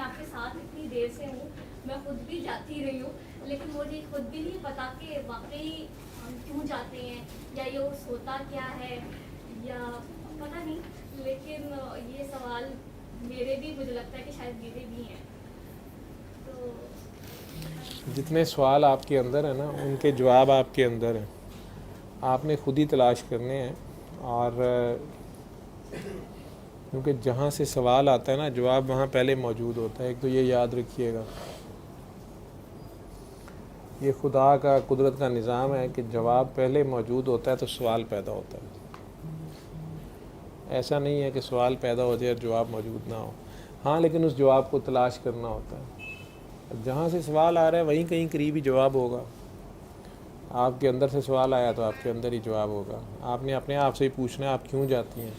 آپ کے ساتھ اتنی دیر سے ہوں, میں خود بھی جاتی رہی ہوں, لیکن مجھے خود بھی نہیں پتا کہ واقعی ہم کیوں جاتے ہیں, یا یہ اس ہوتا کیا ہے, یا پتہ نہیں. لیکن یہ سوال میرے بھی, مجھے لگتا ہے کہ شاید میرے بھی ہیں. تو جتنے سوال آپ کے اندر ہیں نا, ان کے جواب آپ کے اندر ہیں, آپ نے خود ہی تلاش کرنے ہیں. اور کیونکہ جہاں سے سوال آتا ہے نا, جواب وہاں پہلے موجود ہوتا ہے. ایک تو یہ یاد رکھیے گا, یہ خدا کا قدرت کا نظام ہے کہ جواب پہلے موجود ہوتا ہے تو سوال پیدا ہوتا ہے. ایسا نہیں ہے کہ سوال پیدا ہو جائے اور جواب موجود نہ ہو. ہاں, لیکن اس جواب کو تلاش کرنا ہوتا ہے. جہاں سے سوال آ رہا ہے وہیں کہیں قریبی جواب ہوگا. آپ کے اندر سے سوال آیا تو آپ کے اندر ہی جواب ہوگا. آپ نے اپنے آپ سے ہی پوچھنا ہے آپ کیوں جاتی ہیں,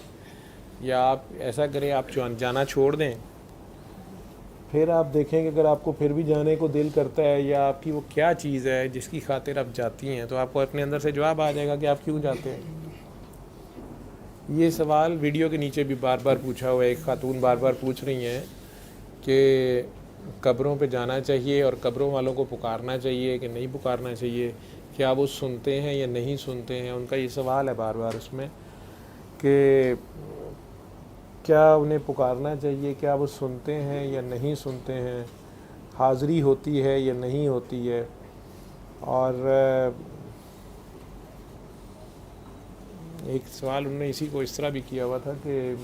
یا آپ ایسا کریں آپ جانا چھوڑ دیں, پھر آپ دیکھیں کہ اگر آپ کو پھر بھی جانے کو دل کرتا ہے, یا آپ کی وہ کیا چیز ہے جس کی خاطر آپ جاتی ہیں, تو آپ کو اپنے اندر سے جواب آ جائے گا کہ آپ کیوں جاتے ہیں. یہ سوال ویڈیو کے نیچے بھی بار بار پوچھا ہوا ہے. ایک خاتون بار بار پوچھ رہی ہیں کہ قبروں پہ جانا چاہیے اور قبروں والوں کو پکارنا چاہیے کہ نہیں پکارنا چاہیے, کیا وہ سنتے ہیں یا نہیں سنتے ہیں. ان کا یہ سوال ہے بار بار اس میں کہ کیا انہیں پکارنا چاہیے, کیا وہ سنتے ہیں یا نہیں سنتے ہیں, حاضری ہوتی ہے یا نہیں ہوتی ہے. اور ایک سوال انہوں نے اسی کو اس طرح بھی کیا ہوا تھا کہ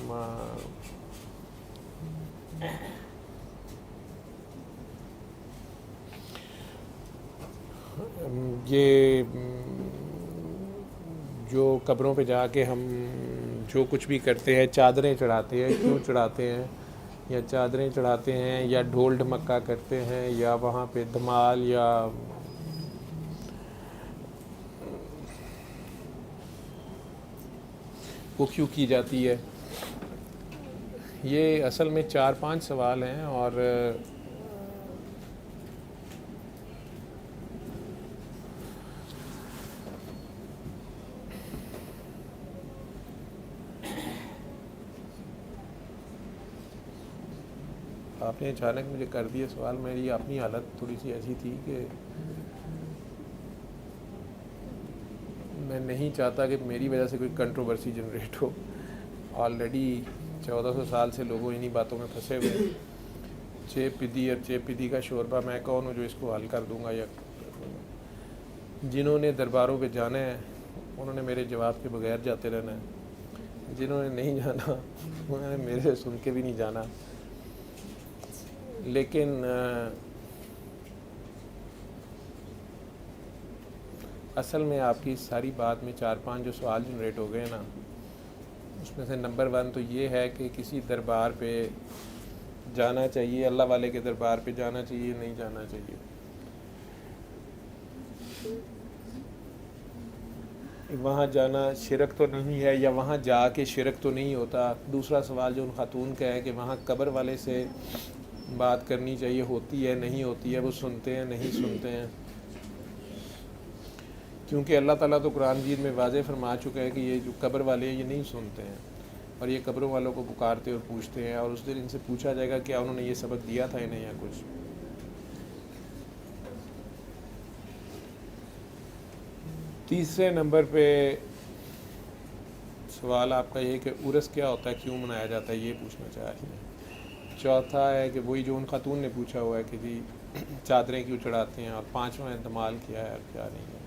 یہ جو قبروں پہ جا کے ہم جو کچھ بھی کرتے ہیں, چادریں چڑھاتے ہیں, کیوں چڑھاتے ہیں, یا چادریں چڑھاتے ہیں یا ڈھول ڈھمکا کرتے ہیں, یا وہاں پہ دھمال یا وہ کیوں کی جاتی ہے. یہ اصل میں 4-5 سوال ہیں. اور آپ نے اچانک مجھے کر دیا سوال. میری اپنی حالت تھوڑی سی ایسی تھی کہ میں نہیں چاہتا کہ میری وجہ سے کوئی کنٹروورسی جنریٹ ہو. آلریڈی 1400 سال سے لوگوں انہی باتوں میں پھنسے ہوئے. چیپ پدی اور چیپ پدی کا شوربہ میں کون ہوں جو اس کو حل کر دوں گا. یا جنہوں نے درباروں پہ جانا ہے انہوں نے میرے جواب کے بغیر جاتے رہنا ہے. جنہوں نے نہیں جانا انہوں نے میرے سے سن کے بھی نہیں جانا. لیکن اصل میں آپ کی ساری بات میں 4-5 جو سوال جنریٹ ہو گئے نا, اس میں سے نمبر 1 تو یہ ہے کہ کسی دربار پہ جانا چاہیے, اللہ والے کے دربار پہ جانا چاہیے, نہیں جانا چاہیے. وہاں جانا شرک تو نہیں ہے, یا وہاں جا کے شرک تو نہیں ہوتا. دوسرا سوال جو ان خاتون کا ہے کہ وہاں قبر والے سے بات کرنی چاہیے, ہوتی ہے نہیں ہوتی ہے, وہ سنتے ہیں نہیں سنتے ہیں. کیونکہ اللہ تعالیٰ تو قرآن مجید میں واضح فرما چکا ہے کہ یہ جو قبر والے ہیں یہ نہیں سنتے ہیں, اور یہ قبروں والوں کو پکارتے اور پوچھتے ہیں. اور اس دن ان سے پوچھا جائے گا کیا انہوں نے یہ سبق دیا تھا انہیں یا کچھ. تیسرے نمبر پہ سوال آپ کا یہ کہ عرس کیا ہوتا ہے, کیوں منایا جاتا ہے, یہ پوچھنا چاہیے. چوتھا ہے کہ وہی جو ان خاتون نے پوچھا ہوا ہے کہ جی چادریں کیوں چڑھاتے ہیں. اور 5واں دھمال کیا ہے اور کیا نہیں ہے.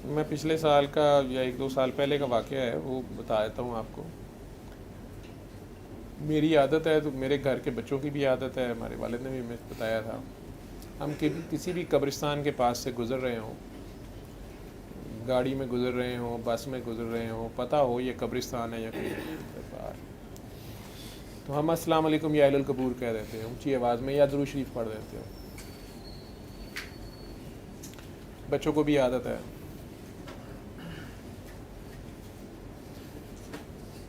میں پچھلے سال کا یا 1-2 سال پہلے کا واقعہ ہے وہ بتا دیتا ہوں آپ کو. میری عادت ہے, تو میرے گھر کے بچوں کی بھی عادت ہے, ہمارے والد نے بھی ہمیں بتایا تھا, ہم کسی بھی قبرستان کے پاس سے گزر رہے ہوں, گاڑی میں گزر رہے ہوں, بس میں گزر رہے ہوں, پتہ ہو یہ قبرستان ہے یا کوئی دربار, تو ہم السلام علیکم یا اہل القبور کہہ دیتے ہیں اونچی آواز میں, یا درود شریف پڑھ دیتے ہیں. بچوں کو بھی عادت ہے.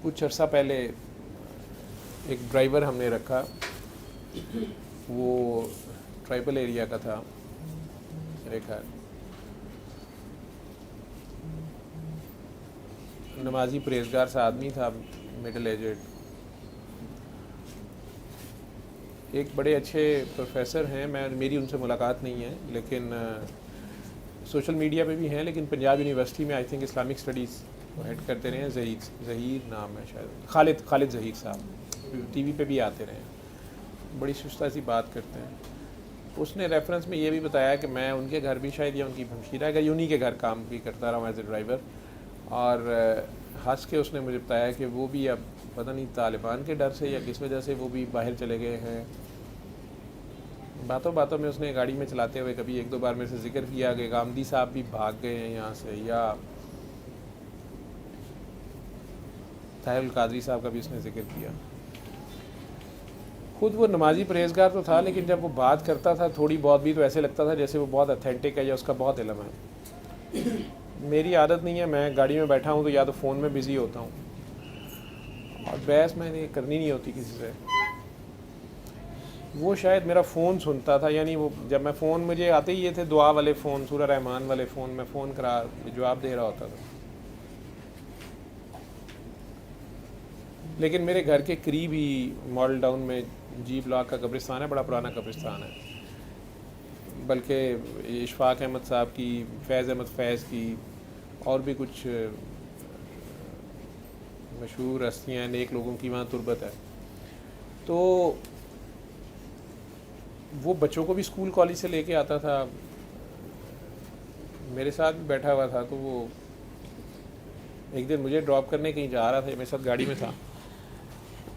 کچھ عرصہ پہلے ایک ڈرائیور ہم نے رکھا, وہ ٹرائبل ایریا کا تھا میرے خیال. نمازی پرہیزگار سا آدمی تھا, مڈل ایجڈ. ایک بڑے اچھے پروفیسر ہیں, میری ان سے ملاقات نہیں ہے, لیکن سوشل میڈیا پہ بھی ہیں, لیکن پنجاب یونیورسٹی میں I think Islamic studies head کرتے رہے ہیں. ظہیر نام ہے شاید, خالد ظہیر صاحب, ٹی وی پہ بھی آتے رہے ہیں, بڑی سستا سی بات کرتے ہیں. اس نے ریفرنس میں یہ بھی بتایا کہ میں ان کے گھر بھی شاید یا ان کی ہمشیرہ کا انہی کے گھر کام بھی کرتا رہا ہوں ایز اے ڈرائیور, اور ہنس کے اس نے مجھے بتایا کہ وہ بھی اب پتہ نہیں طالبان کے ڈر سے یا کس وجہ سے وہ بھی باہر چلے گئے ہیں. باتوں میں اس نے گاڑی میں چلاتے ہوئے کبھی ایک دو بار میرے سے ذکر کیا کہ غامدی صاحب بھی بھاگ گئے ہیں یہاں سے, یا طاہر القادری صاحب کا بھی اس نے ذکر کیا. خود وہ نمازی پرہیزگار تو تھا, لیکن جب وہ بات کرتا تھا تھوڑی بہت بھی تو ایسے لگتا تھا جیسے وہ بہت اتھینٹک ہے یا اس کا بہت علم ہے. میری عادت نہیں ہے, میں گاڑی میں بیٹھا ہوں تو یا تو فون میں بزی ہوتا ہوں, اور بحث میں نے کرنی نہیں ہوتی کسی سے. وہ شاید میرا فون سنتا تھا, یعنی وہ جب میں فون, مجھے آتے ہی یہ تھے دعا والے فون, سورہ رحمان والے فون, میں فون کرا جواب دے رہا ہوتا تھا. لیکن میرے گھر کے قریب ہی ماڈل ٹاؤن میں جی بلاک کا قبرستان ہے, بڑا پرانا قبرستان ہے, بلکہ اشفاق احمد صاحب کی, فیض احمد فیض کی, اور بھی کچھ مشہور ہستیاں ہیں, نیک لوگوں کی وہاں تربت ہے. تو وہ بچوں کو بھی اسکول کالج سے لے کے آتا تھا, میرے ساتھ بھی بیٹھا ہوا تھا. تو وہ ایک دن مجھے ڈراپ کرنے کہیں جا رہا تھا, میرے ساتھ گاڑی میں تھا.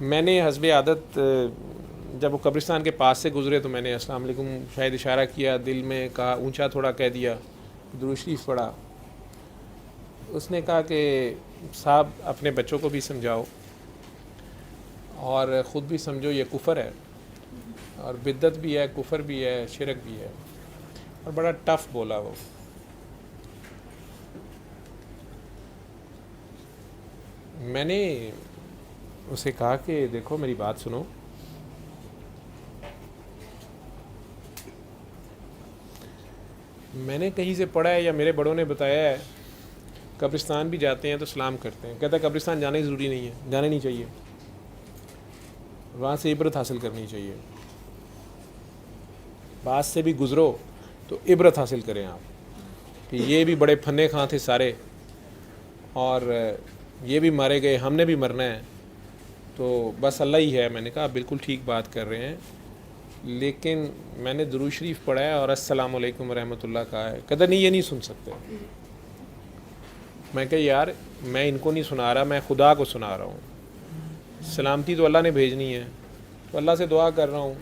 میں نے حسب عادت جب وہ قبرستان کے پاس سے گزرے تو میں نے السلام علیکم شاید اشارہ کیا, دل میں کہا, اونچا تھوڑا کہہ دیا, درود شریف پڑھا. اس نے کہا کہ صاحب اپنے بچوں کو بھی سمجھاؤ اور خود بھی سمجھو, یہ کفر ہے, اور بدعت بھی ہے, کفر بھی ہے, شرک بھی ہے. اور بڑا ٹف بولا وہ. میں نے اسے کہا کہ دیکھو میری بات سنو, میں نے کہیں سے پڑھا ہے یا میرے بڑوں نے بتایا ہے, قبرستان بھی جاتے ہیں تو سلام کرتے ہیں. کہتا ہے قبرستان جانا ہی ضروری نہیں ہے, جانا نہیں چاہیے, وہاں سے عبرت حاصل کرنی چاہیے. بعد سے بھی گزرو تو عبرت حاصل کریں آپ کہ یہ بھی بڑے پھنے خاں تھے سارے, اور یہ بھی مارے گئے, ہم نے بھی مرنا ہے, تو بس اللہ ہی ہے. میں نے کہا بالکل ٹھیک بات کر رہے ہیں, لیکن میں نے درود شریف پڑھا ہے اور السلام علیکم ورحمۃ اللہ کہا ہے. کہتا نہیں, یہ نہیں سن سکتے. میں کہا یار میں ان کو نہیں سنا رہا, میں خدا کو سنا رہا ہوں. سلامتی تو اللہ نے بھیجنی ہے, تو اللہ سے دعا کر رہا ہوں.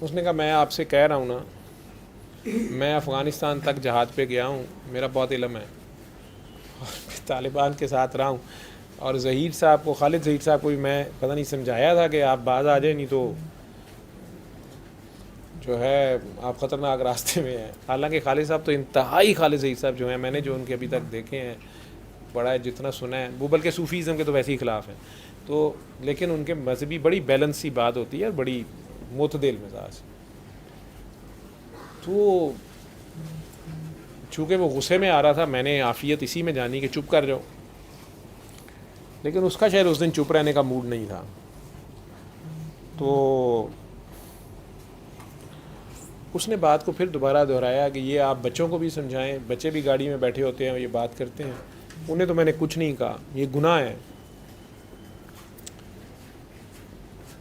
اس نے کہا میں آپ سے کہہ رہا ہوں نا, میں افغانستان تک جہاد پہ گیا ہوں, میرا بہت علم ہے, اور طالبان کے ساتھ رہا ہوں. اور ظہیر صاحب کو, خالد ظہیر صاحب کو بھی میں پتہ نہیں سمجھایا تھا کہ آپ باز آ جائیں, نہیں تو جو ہے آپ خطرناک راستے میں ہیں. حالانکہ خالد صاحب تو انتہائی, خالد ظہیر صاحب جو ہیں, میں نے جو ان کے ابھی تک دیکھے ہیں, بڑا جتنا سنا ہے, وہ بلکہ صوفیزم کے تو ویسے ہی خلاف ہیں, تو لیکن ان کے مذہبی بڑی بیلنس سی بات ہوتی ہے, اور بڑی معتدل مزاج. تو چونکہ وہ غصے میں آ رہا تھا, میں نے عافیت اسی میں جانی کہ چپ کر جاؤ, لیکن اس کا شاید اس دن چپ رہنے کا موڈ نہیں تھا. تو اس نے بات کو پھر دوبارہ دہرایا کہ یہ آپ بچوں کو بھی سمجھائیں, بچے بھی گاڑی میں بیٹھے ہوتے ہیں اور یہ بات کرتے ہیں. انہیں تو میں نے کچھ نہیں کہا, یہ گناہ ہے.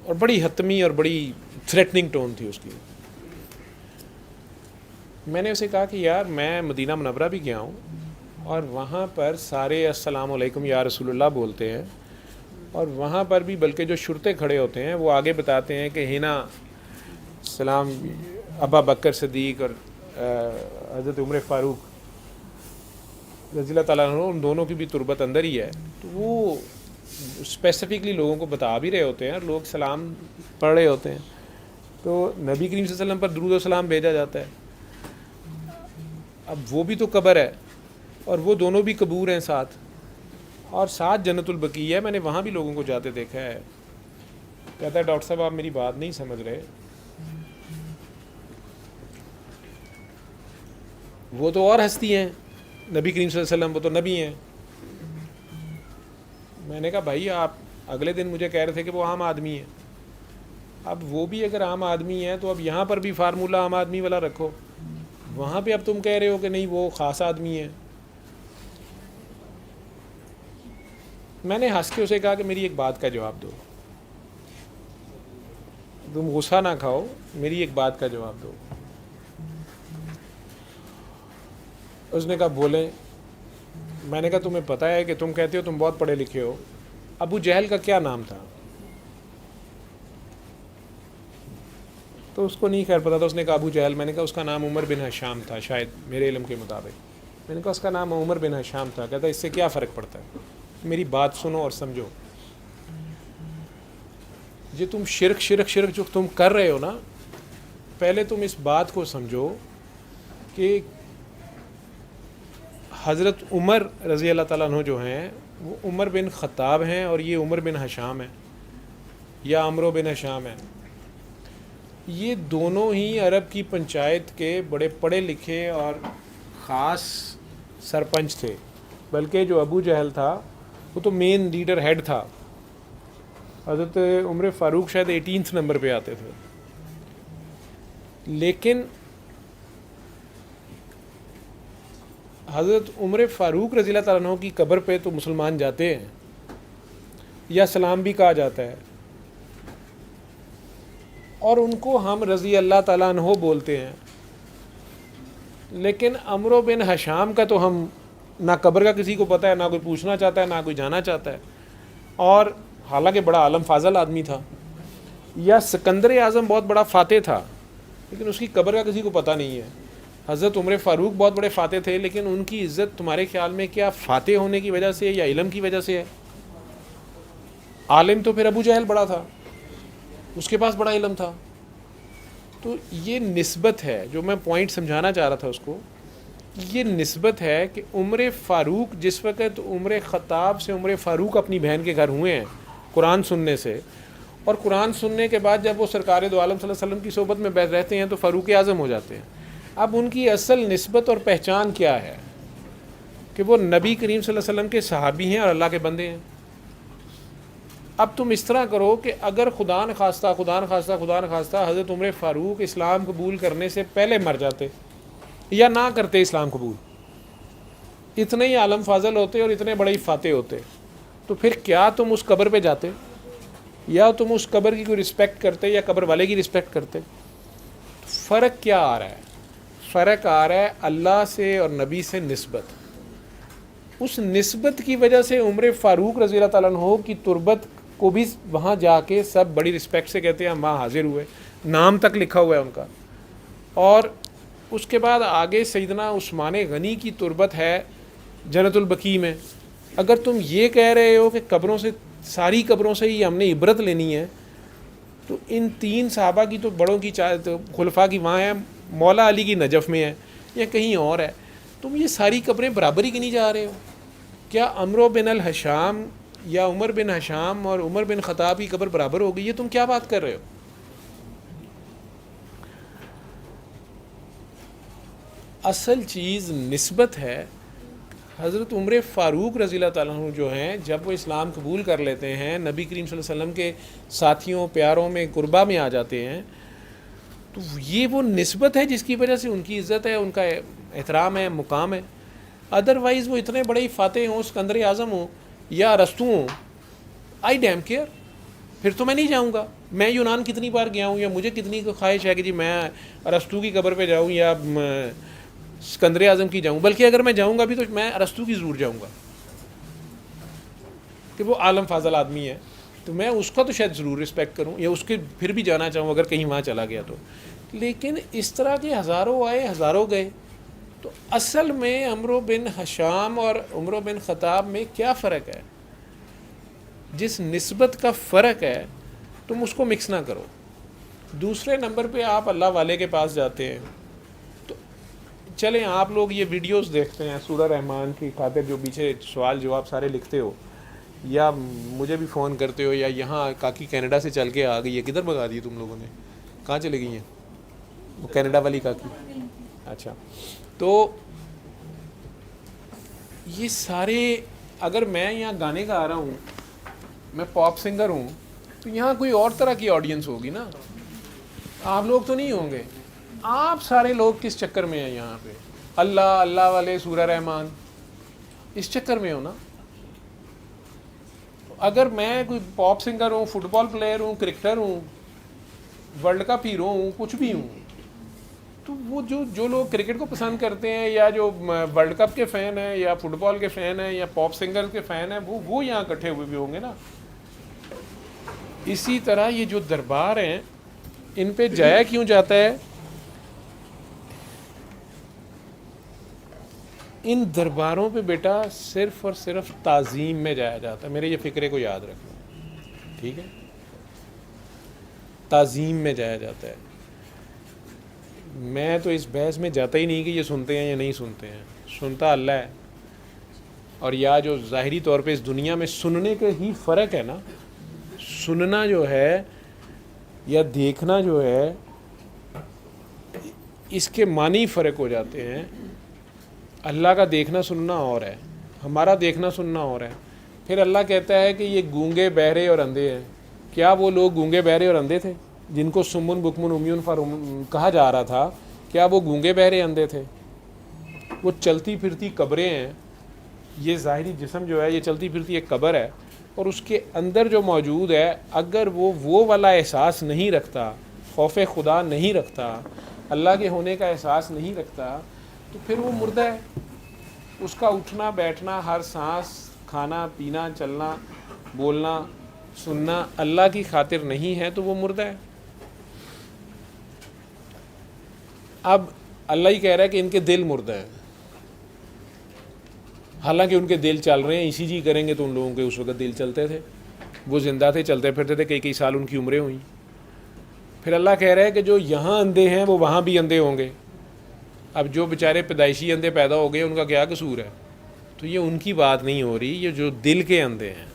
اور بڑی حتمی اور بڑی تھریٹننگ ٹون تھی اس کی. میں نے اسے کہا کہ یار میں مدینہ منورہ بھی گیا ہوں, اور وہاں پر سارے السلام علیکم یا رسول اللہ بولتے ہیں, اور وہاں پر بھی بلکہ جو شرطے کھڑے ہوتے ہیں وہ آگے بتاتے ہیں کہ ہنا سلام ابا بکر صدیق اور حضرت عمر فاروق رضی اللہ تعالیٰ عنہ, ان دونوں کی بھی تربت اندر ہی ہے. تو وہ اسپیسیفکلی لوگوں کو بتا بھی رہے ہوتے ہیں, اور لوگ سلام پڑھ رہے ہوتے ہیں, تو نبی کریم صلی اللہ علیہ وسلم پر درود و سلام بھیجا جاتا ہے. اب وہ بھی تو قبر ہے, اور وہ دونوں بھی قبور ہیں ساتھ, اور ساتھ جنت البقیع ہے. میں نے وہاں بھی لوگوں کو جاتے دیکھا ہے. کہتا ہے ڈاکٹر صاحب آپ میری بات نہیں سمجھ رہے, وہ تو اور ہستی ہیں, نبی کریم صلی اللہ علیہ وسلم وہ تو نبی ہیں. میں نے کہا بھائی آپ اگلے دن مجھے کہہ رہے تھے کہ وہ عام آدمی ہیں. اب وہ بھی اگر عام آدمی ہیں تو اب یہاں پر بھی فارمولہ عام آدمی والا رکھو. وہاں پہ اب تم کہہ رہے ہو کہ نہیں وہ خاص آدمی ہیں. میں نے ہنس کے اسے کہا کہ میری ایک بات کا جواب دو, تم غصہ نہ کھاؤ, میری ایک بات کا جواب دو. اس نے کہا بولیں. میں نے کہا تمہیں پتہ ہے کہ تم کہتے ہو تم بہت پڑھے لکھے ہو, ابو جہل کا کیا نام تھا؟ تو اس کو نہیں خیر پتا تھا. اس نے کہا ابو جہل. میں نے کہا اس کا نام عمر بن ہشام تھا شاید میرے علم کے مطابق. میں نے کہا اس کا نام عمر بن ہشام تھا. کہتا اس سے کیا فرق پڑتا ہے؟ میری بات سنو اور سمجھو. یہ تم شرک جو تم کر رہے ہو نا, پہلے تم اس بات کو سمجھو کہ حضرت عمر رضی اللہ تعالیٰ عنہ جو ہیں وہ عمر بن خطاب ہیں اور یہ عمر بن ہشام ہیں یا عمرو بن ہشام ہیں. یہ دونوں ہی عرب کی پنچایت کے بڑے پڑھے لکھے اور خاص سرپنچ تھے. بلکہ جو ابو جہل تھا وہ تو مین لیڈر ہیڈ تھا. حضرت عمر فاروق شاید 18 نمبر پہ آتے تھے. لیکن حضرت عمر فاروق رضی اللہ تعالیٰ عنہ کی قبر پہ تو مسلمان جاتے ہیں یا سلام بھی کہا جاتا ہے, اور ان کو ہم رضی اللہ تعالیٰ عنہ بولتے ہیں. لیکن عمرو بن ہشام کا تو ہم نہ قبر کا کسی کو پتہ ہے, نہ کوئی پوچھنا چاہتا ہے, نہ کوئی جانا چاہتا ہے. اور حالانکہ بڑا عالم فاضل آدمی تھا. یا سکندر اعظم بہت بڑا فاتح تھا, لیکن اس کی قبر کا کسی کو پتہ نہیں ہے. حضرت عمر فاروق بہت بڑے فاتح تھے, لیکن ان کی عزت تمہارے خیال میں کیا فاتح ہونے کی وجہ سے یا علم کی وجہ سے ہے؟ عالم تو پھر ابو جہل بڑا تھا, اس کے پاس بڑا علم تھا. تو یہ نسبت ہے جو میں پوائنٹ سمجھانا چاہ رہا تھا اس کو. یہ نسبت ہے کہ عمر فاروق جس وقت عمر خطاب سے عمر فاروق اپنی بہن کے گھر ہوئے ہیں قرآن سننے سے, اور قرآن سننے کے بعد جب وہ سرکار دو عالم صلی اللہ علیہ وسلم کی صحبت میں بیٹھ رہتے ہیں تو فاروق اعظم ہو جاتے ہیں. اب ان کی اصل نسبت اور پہچان کیا ہے کہ وہ نبی کریم صلی اللہ علیہ وسلم کے صحابی ہیں اور اللہ کے بندے ہیں. اب تم اس طرح کرو کہ اگر خدا نخواستہ حضرت عمر فاروق اسلام قبول کرنے سے پہلے مر جاتے یا نہ کرتے اسلام قبول, اتنے ہی عالم فاضل ہوتے اور اتنے بڑے ہی فاتح ہوتے, تو پھر کیا تم اس قبر پہ جاتے یا تم اس قبر کی کوئی رسپیکٹ کرتے یا قبر والے کی رسپیکٹ کرتے؟ فرق کیا آ رہا ہے؟ فرق آ رہا ہے اللہ سے اور نبی سے نسبت. اس نسبت کی وجہ سے عمر فاروق رضی اللہ تعالیٰ عنہ کی تربت کو بھی وہاں جا کے سب بڑی رسپیکٹ سے کہتے ہیں ہم وہاں حاضر ہوئے, نام تک لکھا ہوا ہے ان کا. اور اس کے بعد آگے سیدنا عثمان غنی کی تربت ہے جنت البقیع میں. اگر تم یہ کہہ رہے ہو کہ قبروں سے ساری قبروں سے ہی ہم نے عبرت لینی ہے, تو ان 3 صحابہ کی تو بڑوں کی خلفاء کی وہاں ہے, مولا علی کی نجف میں ہے یا کہیں اور ہے, تم یہ ساری قبریں برابر ہی کی نہیں جا رہے ہو؟ کیا عمرو بن الہشام یا عمر بن ہشام اور عمر بن خطاب کی قبر برابر ہو گئی؟ یہ تم کیا بات کر رہے ہو؟ اصل چیز نسبت ہے. حضرت عمر فاروق رضی اللہ تعالیٰ عنہ جو ہیں جب وہ اسلام قبول کر لیتے ہیں, نبی کریم صلی اللہ علیہ وسلم کے ساتھیوں پیاروں میں قربا میں آ جاتے ہیں, تو یہ وہ نسبت ہے جس کی وجہ سے ان کی عزت ہے, ان کا احترام ہے, مقام ہے. ادروائز وہ اتنے بڑے فاتح ہوں, سکندر اعظم ہوں یا ارسطو ہوں, آئی ڈیم کیئر, پھر تو میں نہیں جاؤں گا. میں یونان کتنی بار گیا ہوں, یا مجھے کتنی خواہش ہے کہ جی میں ارسطو کی قبر پہ جاؤں یا سکندر اعظم کی جاؤں. بلکہ اگر میں جاؤں گا بھی تو میں ارسطو کی ضرور جاؤں گا کہ وہ عالم فاضل آدمی ہے, تو میں اس کا تو شاید ضرور رسپیکٹ کروں یا اس کے پھر بھی جانا چاہوں اگر کہیں وہاں چلا گیا تو. لیکن اس طرح کے ہزاروں آئے ہزاروں گئے. تو اصل میں عمرو بن ہشام اور عمرو بن خطاب میں کیا فرق ہے؟ جس نسبت کا فرق ہے تم اس کو مکس نہ کرو. دوسرے نمبر پہ آپ اللہ والے کے پاس جاتے ہیں, تو چلیں آپ لوگ یہ ویڈیوز دیکھتے ہیں سورہ رحمان کی خاطر جو پیچھے سوال جواب سارے لکھتے ہو, یا مجھے بھی فون کرتے ہو, یا یہاں کاکی کینیڈا سے چل کے آ گئی ہے. کدھر بھگا دی تم لوگوں نے؟ کہاں چلے گئی ہیں وہ کینیڈا والی کاکی؟ اچھا, تو یہ سارے اگر میں یہاں گانے گا رہا ہوں, میں پاپ سنگر ہوں, تو یہاں کوئی اور طرح کی آڈینس ہوگی نا, آپ لوگ تو نہیں ہوں گے. آپ سارے لوگ کس چکر میں ہیں یہاں پہ؟ اللہ اللہ والے سورہ رحمان اس چکر میں ہو نا. اگر میں کوئی پاپ سنگر ہوں, فٹ بال پلیئر ہوں, کرکٹر ہوں, ورلڈ کپ ہیرو ہوں, کچھ بھی ہوں, تو وہ جو لوگ کرکٹ کو پسند کرتے ہیں یا جو ورلڈ کپ کے فین ہیں یا فٹ بال کے فین ہیں یا پاپ سنگر کے فین ہیں, وہ یہاں اکٹھے ہوئے بھی ہوں گے نا. اسی طرح یہ جو دربار ہیں ان پہ جایا کیوں جاتا ہے؟ ان درباروں پہ بیٹا صرف اور صرف تعظیم میں جایا جاتا ہے. میرے یہ فکرے کو یاد رکھنا, ٹھیک ہے؟ تعظیم میں جایا جاتا ہے. میں تو اس بحث میں جاتا ہی نہیں کہ یہ سنتے ہیں یا نہیں سنتے ہیں. سنتا اللہ ہے. اور یا جو ظاہری طور پہ اس دنیا میں سننے کے ہی فرق ہے نا, سننا جو ہے یا دیکھنا جو ہے اس کے معنی فرق ہو جاتے ہیں. اللہ کا دیکھنا سننا اور ہے, ہمارا دیکھنا سننا اور ہے. پھر اللہ کہتا ہے کہ یہ گونگے بہرے اور اندھے ہیں. کیا وہ لوگ گونگے بہرے اور اندھے تھے جن کو سمن بکمن امیون کہا جا رہا تھا؟ کیا وہ گونگے بہرے اندھے تھے؟ وہ چلتی پھرتی قبریں ہیں. یہ ظاہری جسم جو ہے یہ چلتی پھرتی ایک قبر ہے, اور اس کے اندر جو موجود ہے اگر وہ والا احساس نہیں رکھتا, خوف خدا نہیں رکھتا, اللہ کے ہونے کا احساس نہیں رکھتا, تو پھر وہ مردہ ہے. اس کا اٹھنا بیٹھنا, ہر سانس, کھانا پینا, چلنا بولنا سننا اللہ کی خاطر نہیں ہے تو وہ مردہ ہے. اب اللہ ہی کہہ رہا ہے کہ ان کے دل مردہ ہیں, حالانکہ ان کے دل چل رہے ہیں. اسی جی کریں گے تو ان لوگوں کے اس وقت دل چلتے تھے, وہ زندہ تھے, چلتے پھرتے تھے, کئی سال ان کی عمریں ہوئیں. پھر اللہ کہہ رہا ہے کہ جو یہاں اندھے ہیں وہ وہاں بھی اندھے ہوں گے. اب جو بیچارے پیدائشی اندھے پیدا ہو گئے ان کا کیا قصور ہے؟ تو یہ ان کی بات نہیں ہو رہی, یہ جو دل کے اندھے ہیں,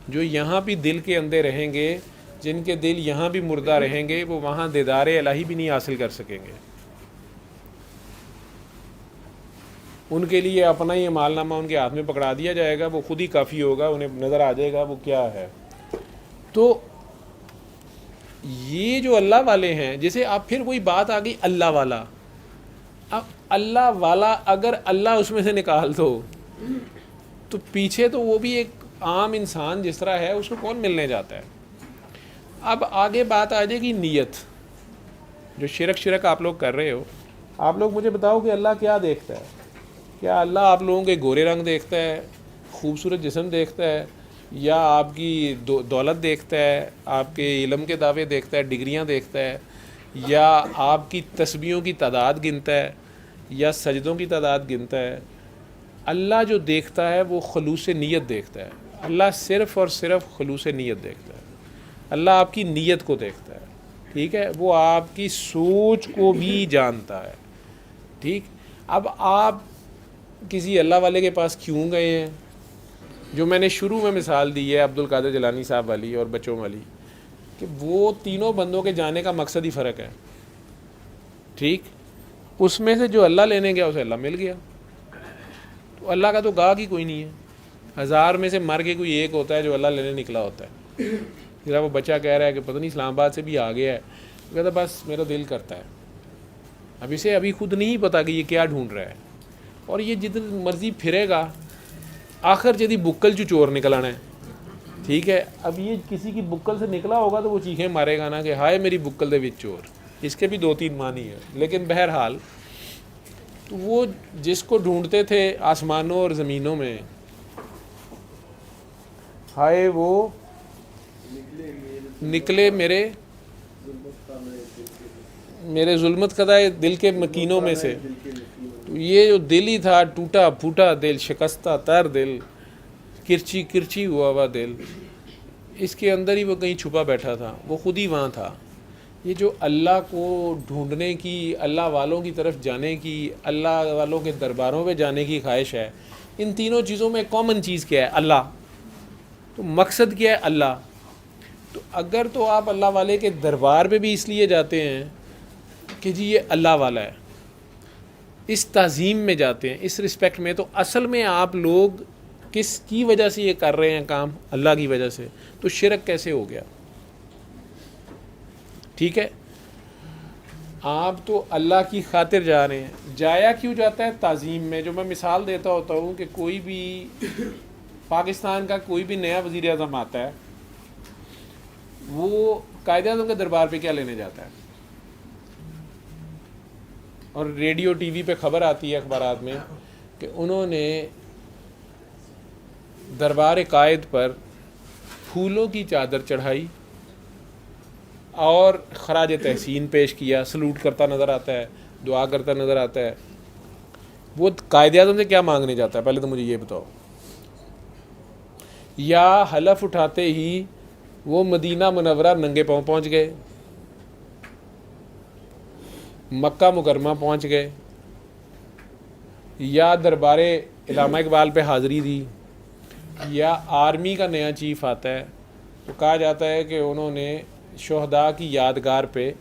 جو یہاں بھی دل کے اندھے رہیں گے, جن کے دل یہاں بھی مردہ رہیں گے, وہ وہاں دیدار الہی بھی نہیں حاصل کر سکیں گے. ان کے لیے اپنا ہی مال نامہ ان کے ہاتھ میں پکڑا دیا جائے گا, وہ خود ہی کافی ہوگا, انہیں نظر آ جائے گا وہ کیا ہے. تو یہ جو اللہ والے ہیں, جیسے آپ پھر وہی بات آ گئی اللہ والا. اب اللہ والا اگر اللہ اس میں سے نکال دو تو پیچھے تو وہ بھی ایک عام انسان جس طرح ہے اس کو کون ملنے جاتا ہے. اب آگے بات آ جائے گی نیت. جو شرک آپ لوگ کر رہے ہو, آپ لوگ مجھے بتاؤ کہ اللہ کیا دیکھتا ہے؟ کیا اللہ آپ لوگوں کے گورے رنگ دیکھتا ہے, خوبصورت جسم دیکھتا ہے, یا آپ کی دولت دیکھتا ہے, آپ کے علم کے دعوے دیکھتا ہے, ڈگریاں دیکھتا ہے, یا آپ کی تسبیحوں کی تعداد گنتا ہے, یا سجدوں کی تعداد گنتا ہے؟ اللہ جو دیکھتا ہے وہ خلوص نیت دیکھتا ہے. اللہ صرف اور صرف خلوص نیت دیکھتا ہے. اللہ آپ کی نیت کو دیکھتا ہے, ٹھیک ہے؟ وہ آپ کی سوچ کو بھی جانتا ہے, ٹھیک؟ اب آپ کسی اللہ والے کے پاس کیوں گئے ہیں؟ جو میں نے شروع میں مثال دی ہے عبد القادر جیلانی صاحب والی اور بچوں والی, کہ وہ تینوں بندوں کے جانے کا مقصد ہی فرق ہے, ٹھیک؟ اس میں سے جو اللہ لینے گیا اسے اللہ مل گیا. تو اللہ کا تو گاہ ہی کوئی نہیں ہے. 1000 میں سے مر کے کوئی ایک ہوتا ہے جو اللہ لینے نکلا ہوتا ہے. ذرا وہ بچہ کہہ رہا ہے کہ پتہ نہیں اسلام آباد سے بھی آ گیا ہے, وہ کہتا ہے بس میرا دل کرتا ہے. اب اسے ابھی خود نہیں پتا کہ یہ کیا ڈھونڈ رہا ہے, اور یہ جتنی مرضی پھرے گا آخر جدی بکل جو چور نکل آنا ہے, ٹھیک ہے؟ اب یہ کسی کی بکل سے نکلا ہوگا تو وہ چیخیں مارے گا نا کہ ہائے میری بکل دے وچ چور. اس کے بھی 2-3 معنی ہیں, لیکن بہرحال تو وہ جس کو ڈھونڈتے تھے آسمانوں اور زمینوں میں, ہائے وہ نکلے میرے ظلمت قضائے دل کے مکینوں میں سے. تو یہ جو دل ہی تھا, ٹوٹا پھوٹا دل, شکستہ تر دل, کرچی کرچی ہوا دل, اس کے اندر ہی وہ کہیں چھپا بیٹھا تھا, وہ خود ہی وہاں تھا. یہ جو اللہ کو ڈھونڈنے کی, اللہ والوں کی طرف جانے کی, اللہ والوں کے درباروں پہ جانے کی خواہش ہے, ان تینوں چیزوں میں کامن چیز کیا ہے؟ اللہ. تو مقصد کیا ہے؟ اللہ. تو اگر تو آپ اللہ والے کے دربار پہ بھی اس لیے جاتے ہیں کہ جی یہ اللہ والا ہے, اس تعظیم میں جاتے ہیں, اس رسپیکٹ میں, تو اصل میں آپ لوگ کس کی وجہ سے یہ کر رہے ہیں کام؟ اللہ کی وجہ سے. تو شرک کیسے ہو گیا؟ ٹھیک ہے, آپ تو اللہ کی خاطر جا رہے ہیں. جایا کیوں جاتا ہے؟ تعظیم میں. جو میں مثال دیتا ہوتا ہوں کہ کوئی بھی پاکستان کا کوئی بھی نیا وزیر اعظم آتا ہے, وہ قائد اعظم کے دربار پہ کیا لینے جاتا ہے؟ اور ریڈیو ٹی وی پہ خبر آتی ہے اخبارات میں کہ انہوں نے دربار قائد پر پھولوں کی چادر چڑھائی اور خراج تحسین پیش کیا, سلوٹ کرتا نظر آتا ہے, دعا کرتا نظر آتا ہے. وہ قائد اعظم سے کیا مانگنے جاتا ہے؟ پہلے تو مجھے یہ بتاؤ. یا حلف اٹھاتے ہی وہ مدینہ منورہ ننگے پاؤں پہنچ گئے, مکہ مکرمہ پہنچ گئے, یا دربار علامہ اقبال پہ حاضری دی, یا آرمی کا نیا چیف آتا ہے تو کہا جاتا ہے کہ انہوں نے شہداء کی یادگار پہ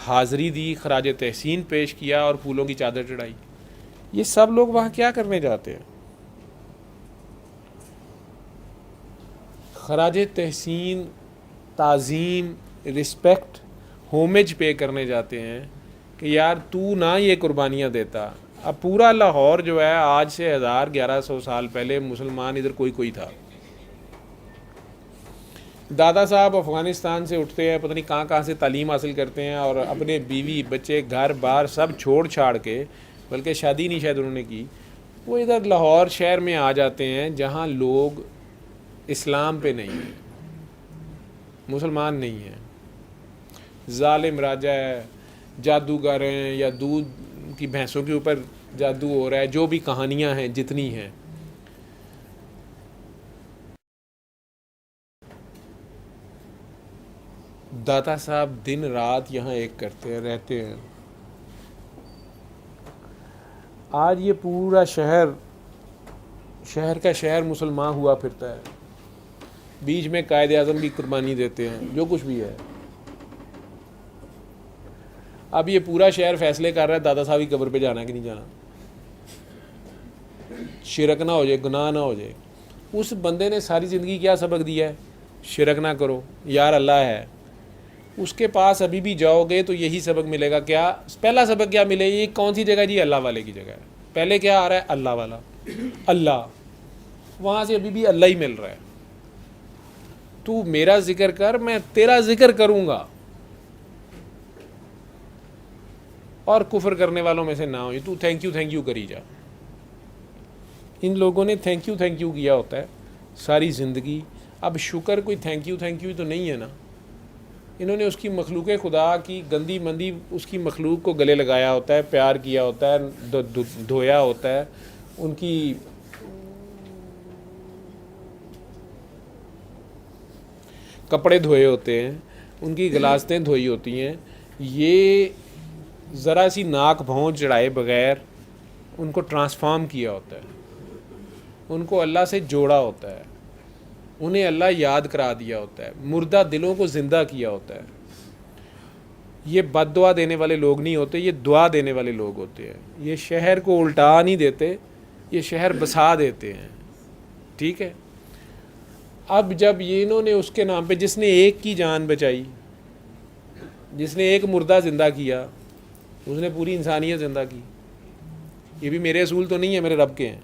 حاضری دی, خراج تحسین پیش کیا اور پھولوں کی چادر چڑھائی. یہ سب لوگ وہاں کیا کرنے جاتے ہیں؟ خراج تحسین, تعظیم, رسپیکٹ, ہومیج پے کرنے جاتے ہیں کہ یار تو نہ یہ قربانیاں دیتا. اب پورا لاہور جو ہے آج سے 1100 سال پہلے مسلمان ادھر کوئی تھا. دادا صاحب افغانستان سے اٹھتے ہیں, پتہ نہیں کہاں سے تعلیم حاصل کرتے ہیں, اور اپنے بیوی بچے گھر بار سب چھوڑ چھاڑ کے, بلکہ شادی نہیں شاید انہوں نے کی, وہ ادھر لاہور شہر میں آ جاتے ہیں جہاں لوگ اسلام پہ نہیں ہیں, مسلمان نہیں ہیں, ظالم راجہ ہے, جادوگر ہیں, یا دودھ کی بھینسوں کے اوپر جادو ہو رہا ہے, جو بھی کہانیاں ہیں جتنی ہیں. داتا صاحب دن رات یہاں ایک کرتے ہیں, رہتے ہیں. آج یہ پورا شہر کا شہر مسلمان ہوا پھرتا ہے, بیچ میں قائد اعظم کی قربانی دیتے ہیں, جو کچھ بھی ہے. اب یہ پورا شہر فیصلے کر رہا ہے دادا صاحب کی قبر پہ جانا ہے کہ نہیں جانا, شرک نہ ہو جائے, گناہ نہ ہو جائے. اس بندے نے ساری زندگی کیا سبق دیا ہے؟ شرک نہ کرو, یار اللہ ہے. اس کے پاس ابھی بھی جاؤ گے تو یہی سبق ملے گا. کیا پہلا سبق کیا ملے؟ یہ کون سی جگہ؟ جی اللہ والے کی جگہ ہے. پہلے کیا آ رہا ہے؟ اللہ والا, اللہ. وہاں سے ابھی بھی اللہ ہی مل رہا ہے. تو میرا ذکر کر, میں تیرا ذکر کروں گا, اور کفر کرنے والوں میں سے نہ ہو. تو تھینک یو کری جا. ان لوگوں نے تھینک یو کیا ہوتا ہے ساری زندگی. اب شکر کوئی تھینک یو تو نہیں ہے نا. انہوں نے اس کی مخلوق خدا کی گندی مندی اس کی مخلوق کو گلے لگایا ہوتا ہے, پیار کیا ہوتا ہے, دھویا ہوتا ہے, ان کی کپڑے دھوئے ہوتے ہیں, ان کی گلاستیں دھوئی ہوتی ہیں. یہ ذرا سی ناک بھونج چڑھائے بغیر ان کو ٹرانسفارم کیا ہوتا ہے, ان کو اللہ سے جوڑا ہوتا ہے, انہیں اللہ یاد کرا دیا ہوتا ہے, مردہ دلوں کو زندہ کیا ہوتا ہے. یہ بد دعا دینے والے لوگ نہیں ہوتے, یہ دعا دینے والے لوگ ہوتے ہیں. یہ شہر کو الٹا نہیں دیتے, یہ شہر بسا دیتے ہیں. ٹھیک ہے. اب جب یہ انہوں نے اس کے نام پہ, جس نے ایک کی جان بچائی, جس نے ایک مردہ زندہ کیا, اس نے پوری انسانیت زندہ کی. یہ بھی میرے اصول تو نہیں ہے, میرے رب کے ہیں.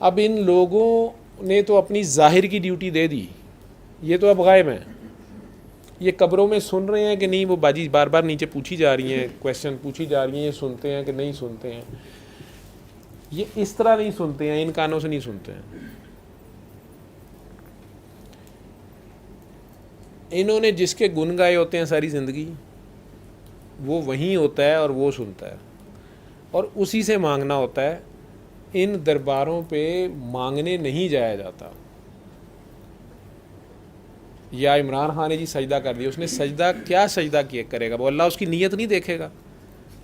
اب ان لوگوں نے تو اپنی ظاہر کی ڈیوٹی دے دی, یہ تو اب غائب ہیں. یہ قبروں میں سن رہے ہیں کہ نہیں, وہ باجی بار بار نیچے پوچھی جا رہی ہیں, کویسچن پوچھی جا رہی ہیں, یہ سنتے ہیں کہ نہیں سنتے ہیں. یہ اس طرح نہیں سنتے ہیں, ان کانوں سے نہیں سنتے ہیں. انہوں نے جس کے گن گائے ہوتے ہیں ساری زندگی, وہ وہیں ہوتا ہے اور وہ سنتا ہے, اور اسی سے مانگنا ہوتا ہے. ان درباروں پہ مانگنے نہیں جایا جاتا. یا عمران خان نے جی سجدہ کر دیا, اس نے سجدہ کیا سجدہ کیا کرے گا؟ وہ اللہ اس کی نیت نہیں دیکھے گا.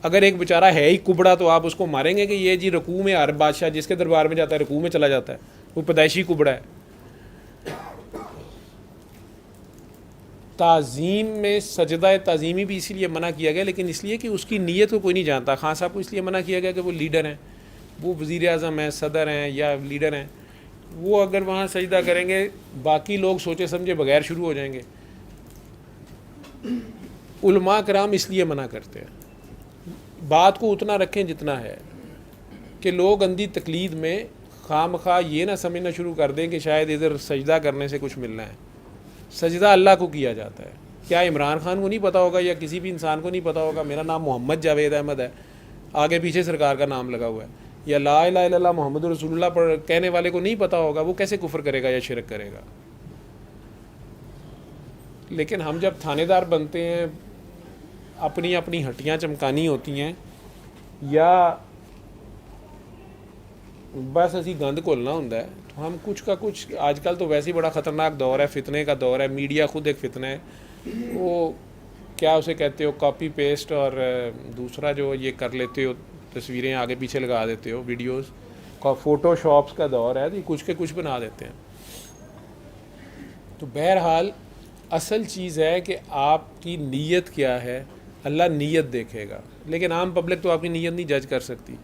اگر ایک بیچارہ ہے ہی کبڑا تو آپ اس کو ماریں گے کہ یہ جی رکوع میں ہر بادشاہ جس کے دربار میں جاتا ہے رکوع میں چلا جاتا ہے, وہ پیدائشی کبڑا ہے. تعظیم میں سجدہ تعظیمی بھی اسی لیے منع کیا گیا، لیکن اس لیے کہ اس کی نیت کو کوئی نہیں جانتا. خان صاحب کو اس لیے منع کیا گیا کہ وہ لیڈر ہیں، وہ وزیر اعظم ہیں، صدر ہیں یا لیڈر ہیں. وہ اگر وہاں سجدہ کریں گے باقی لوگ سوچے سمجھے بغیر شروع ہو جائیں گے. علماء کرام اس لیے منع کرتے ہیں. بات کو اتنا رکھیں جتنا ہے کہ لوگ اندھی تقلید میں خواہ مخواہ یہ نہ سمجھنا شروع کر دیں کہ شاید ادھر سجدہ کرنے سے کچھ ملنا ہے. سجدہ اللہ کو کیا جاتا ہے. کیا عمران خان کو نہیں پتہ ہوگا یا کسی بھی انسان کو نہیں پتہ ہوگا میرا نام محمد جاوید احمد ہے، آگے پیچھے سرکار کا نام لگا ہوا ہے؟ یا لا الہ الا اللہ محمد رسول اللہ پر کہنے والے کو نہیں پتہ ہوگا، وہ کیسے کفر کرے گا یا شرک کرے گا؟ لیکن ہم جب تھانے دار بنتے ہیں، اپنی اپنی ہٹیاں چمکانی ہوتی ہیں یا بس اسی گند کھولنا ہوتا ہے، تو ہم کچھ کا کچھ. آج کل تو ویسے ہی بڑا خطرناک دور ہے، فتنے کا دور ہے. میڈیا خود ایک فتنہ ہے. وہ کیا اسے کہتے ہو، کاپی پیسٹ، اور دوسرا جو یہ کر لیتے ہو، تصویریں آگے پیچھے لگا دیتے ہو، ویڈیوز کا فوٹو شاپس کا دور ہے. تو کچھ کے کچھ بنا دیتے ہیں. تو بہرحال اصل چیز ہے کہ آپ کی نیت کیا ہے. اللہ نیت دیکھے گا، لیکن عام پبلک تو آپ کی نیت نہیں جج کر سکتی.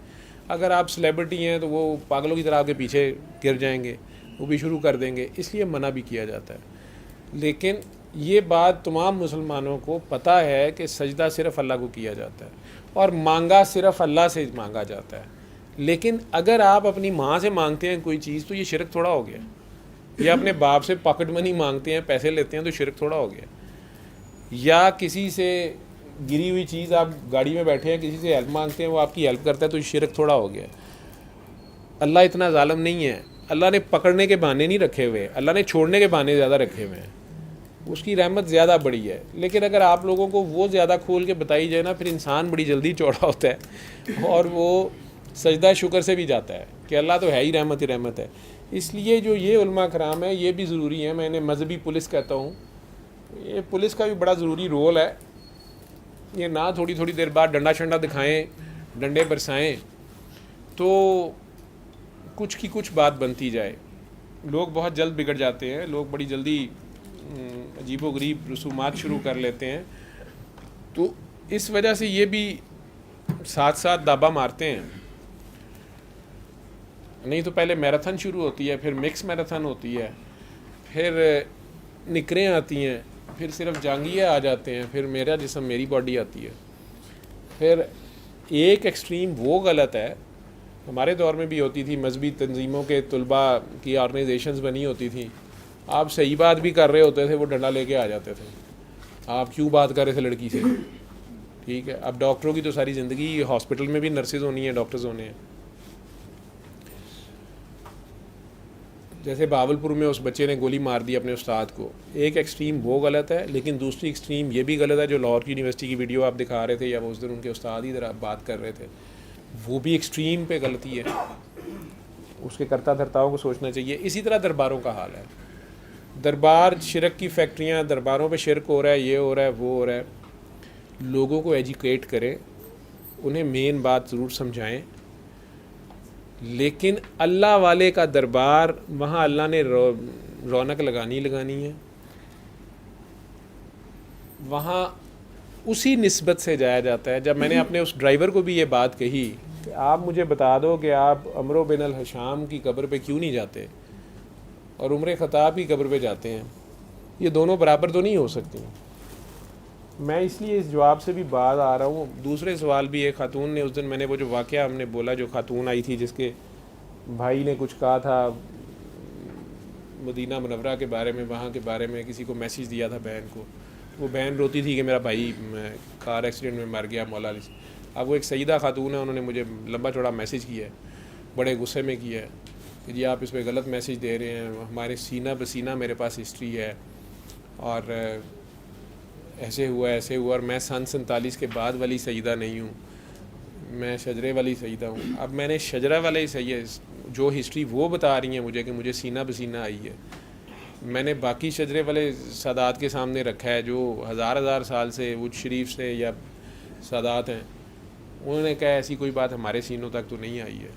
اگر آپ سلیبریٹی ہیں تو وہ پاگلوں کی طرح آپ کے پیچھے گر جائیں گے، وہ بھی شروع کر دیں گے. اس لیے منع بھی کیا جاتا ہے. لیکن یہ بات تمام مسلمانوں کو پتہ ہے کہ سجدہ صرف اللہ کو کیا جاتا ہے اور مانگا صرف اللہ سے مانگا جاتا ہے. لیکن اگر آپ اپنی ماں سے مانگتے ہیں کوئی چیز تو یہ شرک تھوڑا ہو گیا. یا اپنے باپ سے پاکٹ منی مانگتے ہیں، پیسے لیتے ہیں، تو شرک تھوڑا ہو گیا. یا کسی سے گری ہوئی چیز، آپ گاڑی میں بیٹھے ہیں کسی سے ہیلپ مانگتے ہیں، وہ آپ کی ہیلپ کرتا ہے، تو شرک تھوڑا ہو گیا. اللہ اتنا ظالم نہیں ہے. اللہ نے پکڑنے کے بہانے نہیں رکھے ہوئے، اللہ نے چھوڑنے کے بہانے زیادہ رکھے ہوئے ہیں. اس کی رحمت زیادہ بڑی ہے. لیکن اگر آپ لوگوں کو وہ زیادہ کھول کے بتائی جائے نا، پھر انسان بڑی جلدی چوڑا ہوتا ہے اور وہ سجدہ شکر سے بھی جاتا ہے کہ اللہ تو ہے ہی رحمت ہی رحمت ہے. اس لیے جو یہ علماء کرام ہے یہ بھی ضروری ہے. میں انہیں مذہبی پولیس کہتا ہوں. یہ پولیس کا بھی بڑا ضروری رول ہے. یہ نہ تھوڑی تھوڑی دیر بعد ڈنڈا شنڈا دکھائیں، ڈنڈے برسائیں تو کچھ کی کچھ بات بنتی جائے. لوگ بہت جلد بگڑ جاتے ہیں. لوگ بڑی جلدی عجیب و غریب رسومات شروع کر لیتے ہیں. تو اس وجہ سے یہ بھی ساتھ ساتھ دابا مارتے ہیں. نہیں تو پہلے میراتھن شروع ہوتی ہے، پھر مکس میراتھن ہوتی ہے، پھر نکریں آتی ہیں، پھر صرف جانگیے آ جاتے ہیں، پھر میرا جسم میری باڈی آتی ہے. پھر ایک ایکسٹریم وہ غلط ہے. ہمارے دور میں بھی ہوتی تھی، مذہبی تنظیموں کے طلباء کی آرگنائزیشنز بنی ہوتی تھیں. آپ صحیح بات بھی کر رہے ہوتے تھے، وہ ڈنڈا لے کے آ جاتے تھے. آپ کیوں بات کر رہے تھے لڑکی سے؟ ٹھیک ہے. اب ڈاکٹروں کی تو ساری زندگی ہاسپٹل میں بھی نرسز ہونی ہیں، ڈاکٹرز ہونے ہیں. جیسے بہاولپور میں اس بچے نے گولی مار دی اپنے استاد کو. ایک ایکسٹریم وہ غلط ہے، لیکن دوسری ایکسٹریم یہ بھی غلط ہے جو لاہور کی یونیورسٹی کی ویڈیو آپ دکھا رہے تھے، یا وہ اس دن ان کے استاد ہی ذرا بات کر رہے تھے، وہ بھی ایکسٹریم پہ غلطی ہے. اس کے کرتا دھرتاؤں کو سوچنا چاہیے. اسی طرح درباروں کا حال ہے. دربار شرک کی فیکٹریاں، درباروں پہ شرک ہو رہا ہے، یہ ہو رہا ہے، وہ ہو رہا ہے. لوگوں کو ایجوکیٹ کریں، انہیں مین بات ضرور سمجھائیں. لیکن اللہ والے کا دربار، وہاں اللہ نے رونق لگانی ہے. وہاں اسی نسبت سے جایا جاتا ہے. جب میں نے اپنے اس ڈرائیور کو بھی یہ بات کہی کہ آپ مجھے بتا دو کہ آپ عمرو بن الحشام کی قبر پہ کیوں نہیں جاتے اور عمر خطاب کی قبر پہ جاتے ہیں، یہ دونوں برابر تو نہیں ہو سکتی. میں اس لیے اس جواب سے بھی باز آ رہا ہوں. دوسرے سوال بھی، ایک خاتون نے اس دن، میں نے وہ جو واقعہ ہم نے بولا، جو خاتون آئی تھی جس کے بھائی نے کچھ کہا تھا مدینہ منورہ کے بارے میں، وہاں کے بارے میں کسی کو میسیج دیا تھا بہن کو. وہ بہن روتی تھی کہ میرا بھائی کار ایکسیڈنٹ میں مر گیا مولا علی سے. اب وہ ایک سیدہ خاتون ہے، انہوں نے مجھے لمبا چوڑا میسیج کیا ہے، بڑے غصے میں کیا ہے کہ جی آپ اس پہ غلط میسیج دے رہے ہیں. ہمارے سینہ بسینہ میرے پاس ہسٹری ہے، اور ایسے ہوا اور میں سن 47 کے بعد والی سیدہ نہیں ہوں، میں شجرے والی سیدہ ہوں. اب میں نے شجرہ والے جو ہسٹری وہ بتا رہی ہیں مجھے کہ مجھے سینہ بسینہ آئی ہے، میں نے باقی شجرے والے سادات کے سامنے رکھا ہے جو ہزار سال سے وج شریف سے یا سادات ہیں. انہوں نے کہا ایسی کوئی بات ہمارے سینوں تک تو نہیں آئی ہے.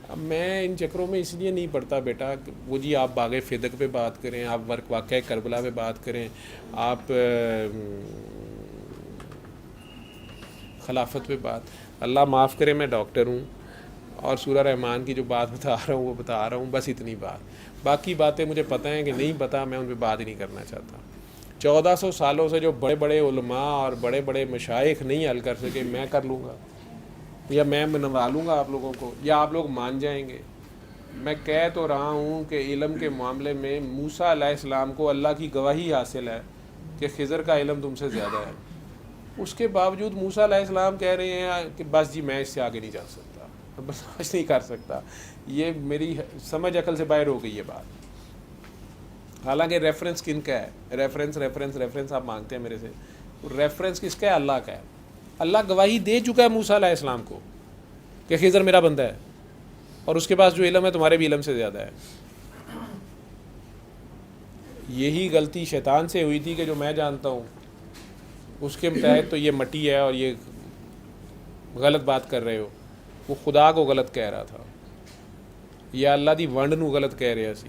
اب میں ان چکروں میں اس لیے نہیں پڑتا بیٹا کہ وہ جی آپ باغ فدق پہ بات کریں، آپ واقعہ کربلا پہ بات کریں، آپ خلافت پہ بات. اللہ معاف کرے میں ڈاکٹر ہوں اور سورہ رحمان کی جو بات بتا رہا ہوں وہ بتا رہا ہوں، بس اتنی بات. باقی باتیں مجھے پتہ ہیں کہ نہیں پتہ، میں ان پہ بات ہی نہیں کرنا چاہتا. 1400 سالوں سے جو بڑے بڑے علماء اور بڑے بڑے مشائخ نہیں حل کر سکے، میں کر لوں گا، یا میں منوا لوں گا آپ لوگوں کو، یا آپ لوگ مان جائیں گے. میں کہہ تو رہا ہوں کہ علم کے معاملے میں موسیٰ علیہ السلام کو اللہ کی گواہی حاصل ہے کہ خضر کا علم تم سے زیادہ ہے. اس کے باوجود موسیٰ علیہ السلام کہہ رہے ہیں کہ بس جی میں اس سے آگے نہیں جا سکتا، برداشت نہیں کر سکتا. یہ میری سمجھ عقل سے باہر ہو گئی یہ بات. حالانکہ ریفرنس کن کا ہے؟ ریفرنس آپ مانگتے ہیں میرے سے. ریفرنس کس کا ہے؟ اللہ کا ہے. اللہ گواہی دے چکا ہے موسیٰ علیہ السلام کو کہ خضر میرا بندہ ہے، اور اس کے پاس جو علم ہے تمہارے بھی علم سے زیادہ ہے. یہی غلطی شیطان سے ہوئی تھی کہ جو میں جانتا ہوں اس کے متحد تو یہ مٹی ہے اور یہ غلط بات کر رہے ہو. وہ خدا کو غلط کہہ رہا تھا، یا اللہ دی ونڈ نو غلط کہہ رہا سی.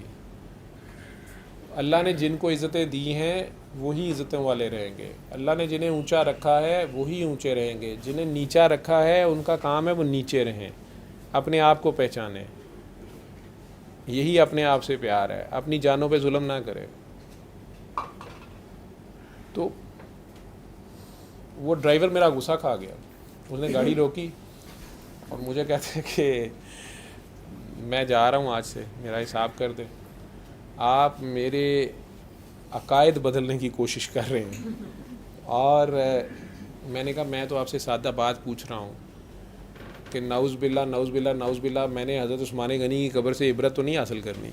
اللہ نے جن کو عزتیں دی ہیں وہی عزتوں والے رہیں گے. اللہ نے جنہیں اونچا رکھا ہے وہی اونچے رہیں گے. جنہیں نیچا رکھا ہے ان کا کام ہے وہ نیچے رہیں. اپنے آپ کو پہچانیں، یہی اپنے آپ سے پیار ہے. اپنی جانوں پہ ظلم نہ کرے. تو وہ ڈرائیور میرا غصہ کھا گیا. اس نے گاڑی روکی اور مجھے کہتے کہ میں جا رہا ہوں، آج سے میرا حساب کر دیں. آپ میرے عقائد بدلنے کی کوشش کر رہے ہیں. اور میں نے کہا میں تو آپ سے سادہ بات پوچھ رہا ہوں کہ نعوذ باللہ میں نے حضرت عثمان غنی کی قبر سے عبرت تو نہیں حاصل کرنی.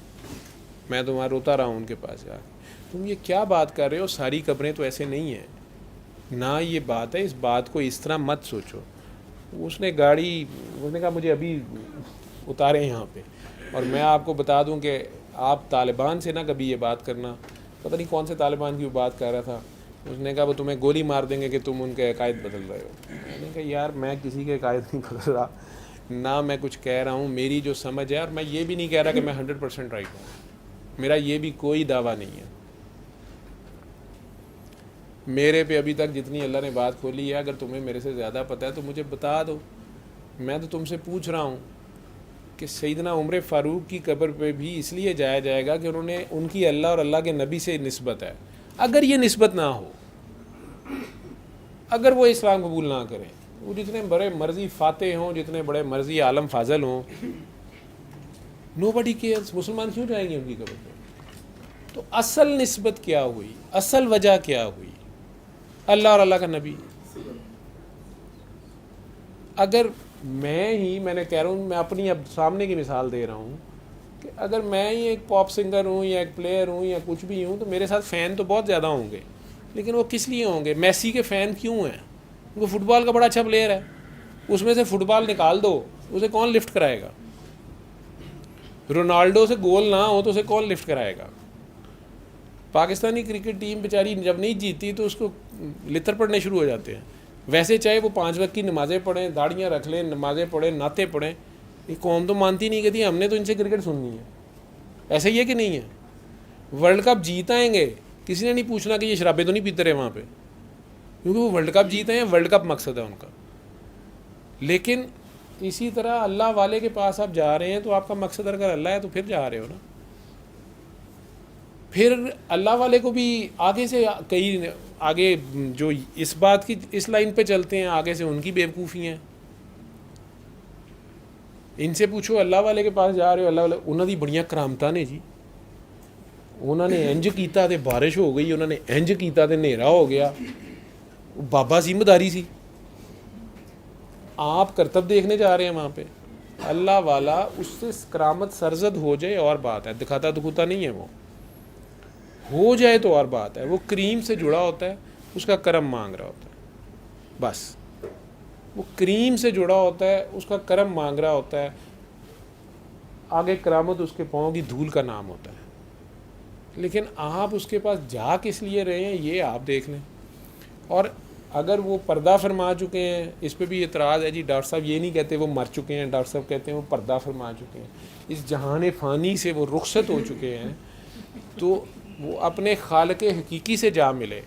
میں تو وہاں روتا رہا ہوں ان کے پاس جا کے. تم یہ کیا بات کر رہے ہو؟ ساری قبریں تو ایسے نہیں ہیں، نہ یہ بات ہے، اس بات کو اس طرح مت سوچو. اس نے کہا مجھے ابھی اتارے یہاں پہ. اور میں آپ کو بتا دوں کہ آپ طالبان سے نہ کبھی یہ بات کرنا. پتہ نہیں کون سے طالبان کی وہ بات کر رہا تھا. اس نے کہا وہ تمہیں گولی مار دیں گے کہ تم ان کے عقائد بدل رہے ہو. میں نے کہا یار میں کسی کے عقائد نہیں بدل رہا، نہ میں کچھ کہہ رہا ہوں. میری جو سمجھ ہے، اور میں یہ بھی نہیں کہہ رہا کہ میں 100% رائٹ ہوں، میرا یہ بھی کوئی دعویٰ نہیں ہے. میرے پہ ابھی تک جتنی اللہ نے بات کھولی ہے، اگر تمہیں میرے سے زیادہ پتہ ہے تو مجھے بتا دو. میں تو تم سے پوچھ رہا ہوں کہ سیدنا عمر فاروق کی قبر پہ بھی اس لیے جایا جائے گا کہ ان کی اللہ اور اللہ کے نبی سے نسبت ہے. اگر یہ نسبت نہ ہو، اگر وہ اسلام قبول نہ کریں، وہ جتنے بڑے مرضی فاتح ہوں، جتنے بڑے مرضی عالم فاضل ہوں، nobody cares. مسلمان کیوں جائیں گے ان کی قبر پہ؟ تو اصل نسبت کیا ہوئی؟ اصل وجہ کیا ہوئی؟ اللہ اور اللہ کا نبی. اگر میں نے کہہ رہا ہوں، میں اپنی اب سامنے کی مثال دے رہا ہوں کہ اگر میں ہی ایک پاپ سنگر ہوں یا ایک پلیئر ہوں یا کچھ بھی ہوں تو میرے ساتھ فین تو بہت زیادہ ہوں گے، لیکن وہ کس لیے ہوں گے؟ میسی کے فین کیوں ہیں؟ وہ فٹ بال کا بڑا اچھا پلیئر ہے. اس میں سے فٹ بال نکال دو، اسے کون لفٹ کرائے گا؟ رونالڈو سے گول نہ ہو تو اسے کون لفٹ کرائے گا؟ پاکستانی کرکٹ ٹیم بیچاری جب نہیں جیتی تو اس کو لتر پڑنے شروع ہو جاتے ہیں. ویسے چاہے وہ 5 وقت کی نمازیں پڑھیں، داڑیاں رکھ لیں، نمازیں پڑھیں، نعتیں پڑھیں، یہ قوم تو مانتی نہیں کہتی ہم نے تو ان سے کرکٹ سننی ہے. ایسا ہی ہے کہ نہیں ہے؟ ورلڈ کپ جیت آئیں گے، کسی نے نہیں پوچھنا کہ یہ شرابیں تو نہیں پیتے رہے وہاں پہ، کیونکہ وہ ورلڈ کپ جیتے ہیں. ورلڈ کپ مقصد ہے ان کا. لیکن اسی طرح اللہ والے کے پاس آپ جا رہے ہیں تو آپ کا مقصد اگر اللہ ہے تو پھر جا رہے ہو نا. پھر اللہ والے کو بھی آگے سے کئی آگے جو اس بات کی اس لائن پہ چلتے ہیں، آگے سے ان کی بیوقوفی ہیں. ان سے پوچھو اللہ والے کے پاس جا رہے ہو، اللہ والے انہوں دی بڑیاں کرامتاں نے جی. انہوں نے انج کیتا تے بارش ہو گئی، انہوں نے انج کیتا تے ہنیرا ہو گیا. بابا ذمہ داری سی. آپ کرتب دیکھنے جا رہے ہیں وہاں پہ. اللہ والا اس سے کرامت سرزد ہو جائے اور بات ہے، دکھاتا دکھوتا نہیں ہے. وہ ہو جائے تو اور بات ہے. وہ کریم سے جڑا ہوتا ہے، اس کا کرم مانگ رہا ہوتا ہے. بس وہ کریم سے جڑا ہوتا ہے، اس کا کرم مانگ رہا ہوتا ہے. آگے کرامت اس کے پاؤں کی دھول کا نام ہوتا ہے. لیکن آپ اس کے پاس جا کس لیے رہے ہیں یہ آپ دیکھ لیں. اور اگر وہ پردہ فرما چکے ہیں، اس پہ بھی اعتراض ہے جی ڈاکٹر صاحب یہ نہیں کہتے وہ مر چکے ہیں، ڈاکٹر صاحب کہتے ہیں وہ پردہ فرما چکے ہیں، اس جہان فانی سے وہ رخصت ہو چکے ہیں، تو وہ اپنے خالق حقیقی سے جا ملے.